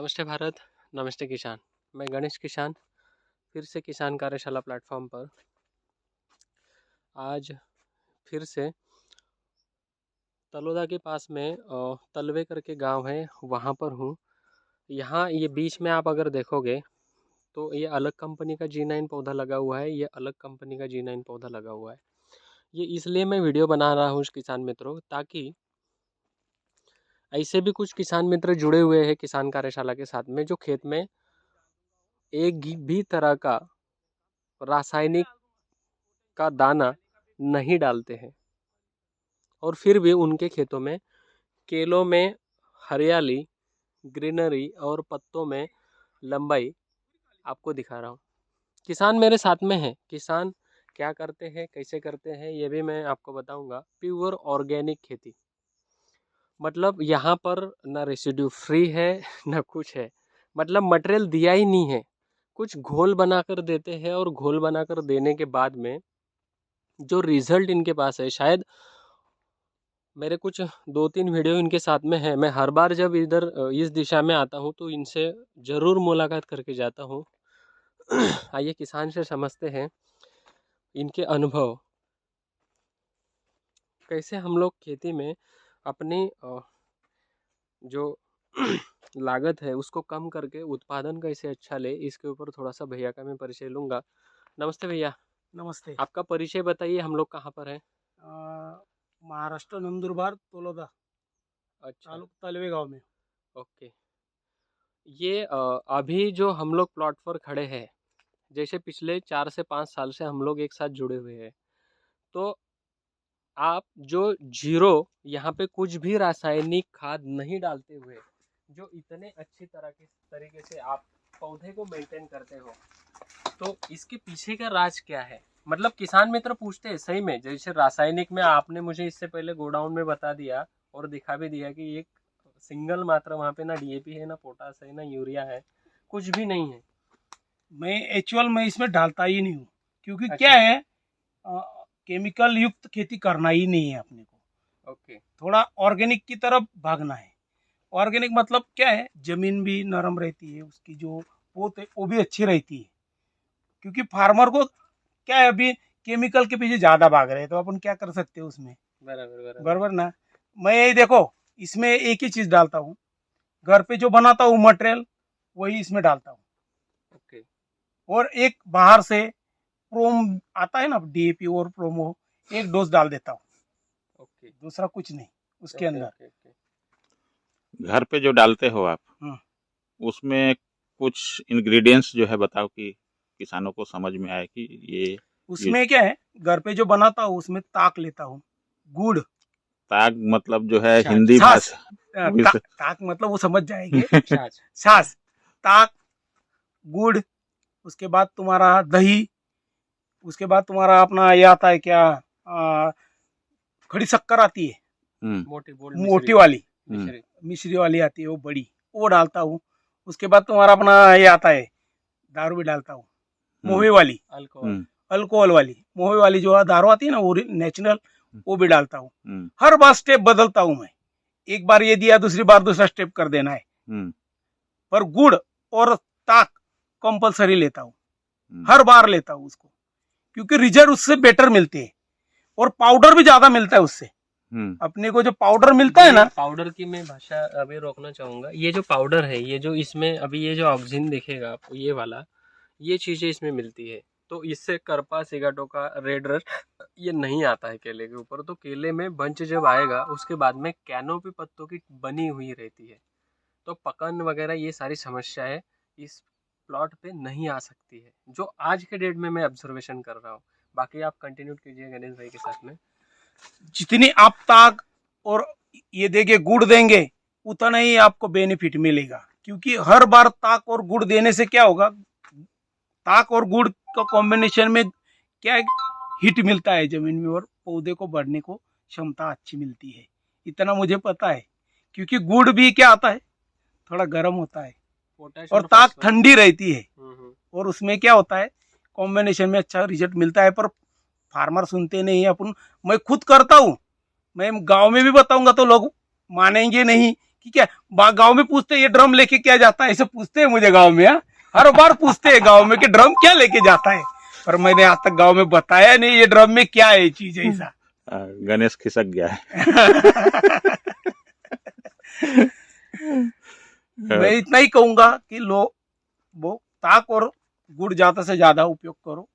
नमस्ते भारत, नमस्ते किसान। मैं गणेश किसान फिर से किसान कार्यशाला प्लेटफॉर्म पर आज फिर से तलोदा के पास में तलवे करके गांव है, वहां पर हूँ। यहाँ ये बीच में आप अगर देखोगे तो ये अलग कंपनी का G9 पौधा लगा हुआ है, ये अलग कंपनी का G9 पौधा लगा हुआ है। ये इसलिए मैं वीडियो बना रहा हूँ किसान मित्रों, ताकि ऐसे भी कुछ किसान मित्र जुड़े हुए हैं किसान कार्यशाला के साथ में, जो खेत में एक भी तरह का रासायनिक का दाना नहीं डालते हैं, और फिर भी उनके खेतों में केलों में हरियाली, ग्रीनरी और पत्तों में लंबाई आपको दिखा रहा हूँ। किसान मेरे साथ में है। किसान क्या करते हैं, कैसे करते हैं, ये भी मैं आपको बताऊंगा। प्योर ऑर्गेनिक खेती, मतलब यहाँ पर ना रेसिड्यू फ्री है ना कुछ है, मतलब मटेरियल दिया ही नहीं है, कुछ घोल बनाकर देते हैं, और घोल बनाकर देने के बाद में जो रिजल्ट इनके पास है, शायद मेरे कुछ 2-3 वीडियो इनके साथ में है। मैं हर बार जब इधर इस दिशा में आता हूँ तो इनसे ज़रूर मुलाकात करके जाता हूँ। आइए किसान से समझते हैं इनके अनुभव, कैसे हम लोग खेती में अपनी जो लागत है उसको कम करके उत्पादन कैसे अच्छा ले, इसके ऊपर थोड़ा सा भैया का मैं परिचय लूँगा। नमस्ते भैया। नमस्ते। आपका परिचय बताइए, हम लोग कहाँ पर हैं? महाराष्ट्र नंदुरबार तलोदा अच्छा, तालुक तलवे गांव में। ओके। ये अभी जो हम लोग प्लॉट पर खड़े हैं, जैसे पिछले 4 से 5 साल से हम लोग एक साथ जुड़े हुए हैं, तो आप जो जीरो, यहाँ पे कुछ भी रासायनिक खाद नहीं डालते हुए जो इतने अच्छी तरीके से आप पौधे को मेंटेन करते हो, तो इसके पीछे का राज क्या है? मतलब किसान मित्र पूछते हैं सही में, जैसे रासायनिक में आपने मुझे इससे पहले गोडाउन में बता दिया और दिखा भी दिया कि एक सिंगल मात्रा वहाँ पे ना डीएपी है, ना पोटास है, ना यूरिया है, कुछ भी नहीं है। मैं एक्चुअल में इसमें डालता ही नहीं हूँ, क्योंकि अच्छा। क्या है, केमिकल युक्त खेती करना ही नहीं है अपने को। ओके। थोड़ा ऑर्गेनिक की तरफ भागना है। ऑर्गेनिक मतलब क्या है, जमीन भी नरम रहती है, उसकी जो पोत है वो भी अच्छी रहती है। क्योंकि फार्मर को क्या है, अभी केमिकल के पीछे ज्यादा भाग रहे हैं, तो अपन क्या कर सकते हैं उसमें। बराबर बराबर। बराबर ना। मैं यही देखो, इसमें एक ही चीज डालता हूँ, घर पे जो बनाता हूँ मटेरियल वही इसमें डालता हूँ। ओके। और एक बाहर से प्रोम आता है ना, डीएपी और प्रोमो, एक डोज डाल देता हूँ, ओके। दूसरा कुछ नहीं उसके ओके। अंदर। ओके। ओके। घर पे जो डालते हो आप, हम्म। उसमें कुछ इंग्रेडिएंट्स जो है बताओ कि किसानों को समझ में आए कि ये उसमें क्या है, घर पे जो बनाता हूँ उसमें ताक लेता हूँ, गुड़, ताग मतलब जो है छाछ। हिंदी छाछ। भाषा विश्व ताक मतलब वो समझ जाएंगे। छाछ। छाछ, ताक, गुड़, उसके बाद तुम्हारा दही, उसके बाद तुम्हारा अपना ये आता है क्या, खड़ी शक्कर आती है, मोटी बोल मोटी मिश्री। वाली, मिश्री। मिश्री वाली आती है वो बड़ी, वो डालता हूँ। उसके बाद तुम्हारा अपना ये आता है, दारू भी डालता हूँ, मोहे वाली, अल्कोहल। अल्कोहल वाली, मोहे वाली जो दारू आती है ना वो नेचुरल, वो भी डालता हूँ। हम्म, हर बार स्टेप बदलता हूँ मैं, एक बार ये दिया दूसरी बार दूसरा स्टेप कर देना है। पर गुड़ और ताक कंपलसरी लेता हूँ, हर बार लेता हूँ उसको, क्योंकि रिजल्ट उससे बेटर मिलते हैं, और पाउडर भी ज्यादा मिलता है उससे। अपने को जो पाउडर मिलता है ना, पाउडर की मैं भाषा अभी रोकना चाहूंगा। ये जो पाउडर है, ये जो इसमें अभी ये जो ऑक्सीजन दिखेगा आपको, ये वाला, ये चीजें इसमें मिलती है, तो इससे करपा सिगाटोका रेड रस्ट ये नहीं आता है केले के ऊपर। तो केले में बंच जब आएगा उसके बाद में कैनोपी पत्तों की बनी हुई रहती है, तो पकन वगैरह ये सारी समस्याएं इस प्लॉट पे नहीं आ सकती है, जो आज के डेट में मैं ऑब्जर्वेशन कर रहा हूँ। बाकी आप कंटिन्यू कीजिए गणेश भाई के साथ में। जितनी आप ताक और ये देंगे, गुड़ देंगे, उतना ही आपको बेनिफिट मिलेगा। क्योंकि हर बार ताक और गुड़ देने से क्या होगा, ताक और गुड़ का कॉम्बिनेशन में क्या है, हिट मिलता है जमीन में, और पौधे को बढ़ने को क्षमता अच्छी मिलती है। इतना मुझे पता है, क्योंकि गुड़ भी क्या आता है, थोड़ा गर्म होता है, और ताक ठंडी रहती है, और उसमें क्या होता है, कॉम्बिनेशन में अच्छा रिजल्ट मिलता है। पर फार्मर सुनते नहीं अपन, मैं खुद करता हूँ, मैं गांव में भी बताऊंगा तो लोग मानेंगे नहीं ठीक है। गांव में पूछते ये ड्रम लेके क्या जाता है, ऐसे पूछते हैं मुझे गांव में। हर बार पूछते हैं गांव में कि ड्रम क्या लेके जाता है, पर मैंने आज तक गांव में बताया नहीं ये ड्रम में क्या है चीज ऐसा। गणेश खिसक गया है। मैं इतना ही कहूंगा कि वो ताक और गुड़ ज्यादा से ज्यादा उपयोग करो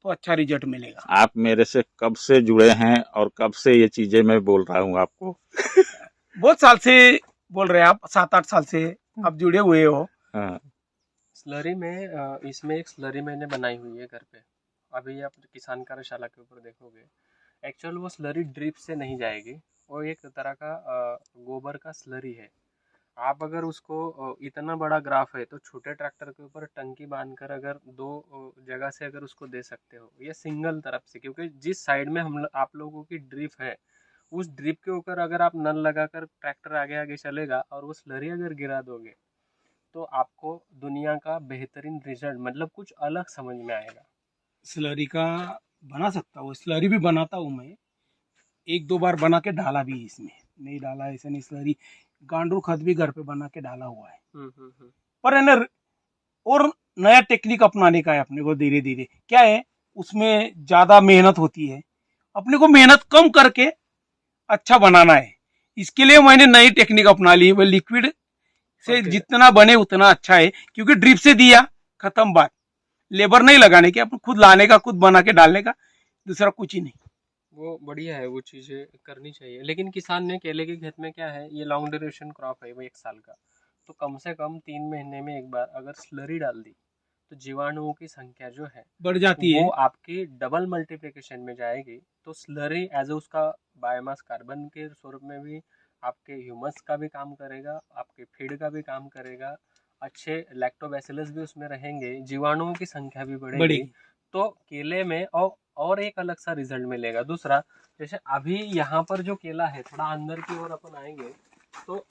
तो अच्छा रिजल्ट मिलेगा। आप मेरे से कब से जुड़े हैं और कब से ये चीजें मैं बोल रहा हूँ आपको? बहुत साल से बोल रहे हैं आप, 7-8 साल से आप जुड़े हुए हो। हाँ। स्लरी में इसमें एक स्लरी मैंने बनाई हुई है घर पे। अभी आप किसान कार्यशाला के ऊपर देखोगे, एक्चुअल वो स्लरी ड्रिप से नहीं जाएगी, वो एक तरह का गोबर का स्लरी है। आप अगर उसको इतना बड़ा ग्राफ है तो छोटे ट्रैक्टर के ऊपर टंकी बांधकर अगर दो जगह से अगर उसको दे सकते हो, या सिंगल तरफ से, क्योंकि जिस साइड में आप लोगों की ड्रिप है उस ड्रिप के ऊपर अगर आप नल लगाकर ट्रैक्टर आगे आगे चलेगा और वो स्लरी अगर गिरा दोगे तो आपको दुनिया का बेहतरीन रिजल्ट, मतलब कुछ अलग समझ में आएगा। स्लरी का बना सकता हूँ, स्लरी भी बनाता हूँ मैं, 1-2 बार बना के डाला भी, इसमें नहीं डाला ऐसा नहीं। स्लरी गांडूर खाद भी घर पे बना के डाला हुआ है। पर है ना, और नया टेक्निक अपनाने का है अपने को धीरे धीरे। क्या है उसमें ज्यादा मेहनत होती है, अपने को मेहनत कम करके अच्छा बनाना है। इसके लिए मैंने नई टेक्निक अपना ली है, वो लिक्विड से जितना बने उतना अच्छा है, क्योंकि ड्रिप से दिया खत्म बात, लेबर नहीं लगाने की, अपन खुद लाने का, खुद बना के डालने का, दूसरा कुछ ही नहीं। वो बढ़िया है, वो चीज़ें करनी चाहिए। लेकिन किसान ने केले के खेत में क्या है, ये लॉन्ग ड्यूरेशन क्रॉप है वो 1 साल का, तो कम से कम 3 महीने में एक बार अगर स्लरी डाल दी तो जीवाणुओं की संख्या जो है बढ़ जाती है, वो आपकी डबल मल्टीप्लिकेशन में जाएगी। तो स्लरी एज ए उसका बायोमास कार्बन के स्वरूप में भी आपके ह्यूमस का भी काम करेगा, आपके फीड का भी काम करेगा, अच्छे लैक्टोबैसिलस भी उसमें रहेंगे, जीवाणुओं की संख्या भी बढ़ेगी। तो केले में और एक अलग सा रिजल्ट मिलेगा। दूसरा, जैसे अभी यहाँ पर जो केला है, थोड़ा अंदर की ओर अपन आएंगे तो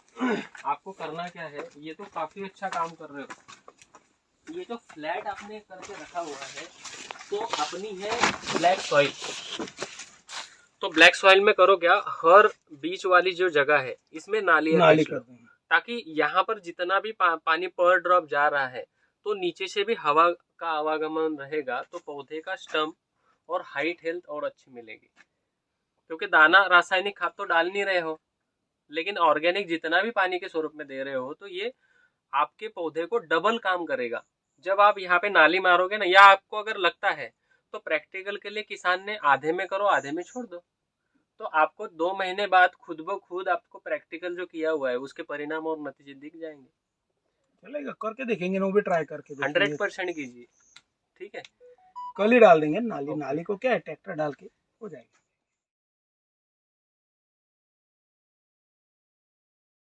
आपको करना क्या है, ये तो काफी अच्छा काम कर रहे हो। ये जो फ्लैट आपने करके रखा हुआ है तो अपनी है ब्लैक सॉइल। तो ब्लैक सॉइल में करो क्या, हर बीच वाली जो जगह है इसमें नाली कर दो, ताकि यहाँ पर जितना भी पानी पर ड्रॉप जा रहा है तो नीचे से भी हवा का आवागमन रहेगा, तो पौधे का स्टम और हाइट हेल्थ और अच्छी मिलेगी। क्योंकि दाना रासायनिक खाद तो डाल नहीं रहे हो, लेकिन ऑर्गेनिक जितना भी पानी के स्वरूप में दे रहे हो, तो ये आपके पौधे को डबल काम करेगा। जब आप यहाँ पे नाली मारोगे ना, या आपको अगर लगता है तो प्रैक्टिकल के लिए किसान ने आधे में करो आधे में छोड़ दो, तो आपको 2 महीने बाद खुद ब खुद आपको प्रैक्टिकल जो किया हुआ है उसके परिणाम और नतीजे दिख जाएंगे। चलेगा, करके देखेंगे ना, वो भी ट्राई करके 100% कीजिए, ठीक है। कल ही डाल देंगे नाली को क्या है, ट्रैक्टर डाल के हो जाएगा।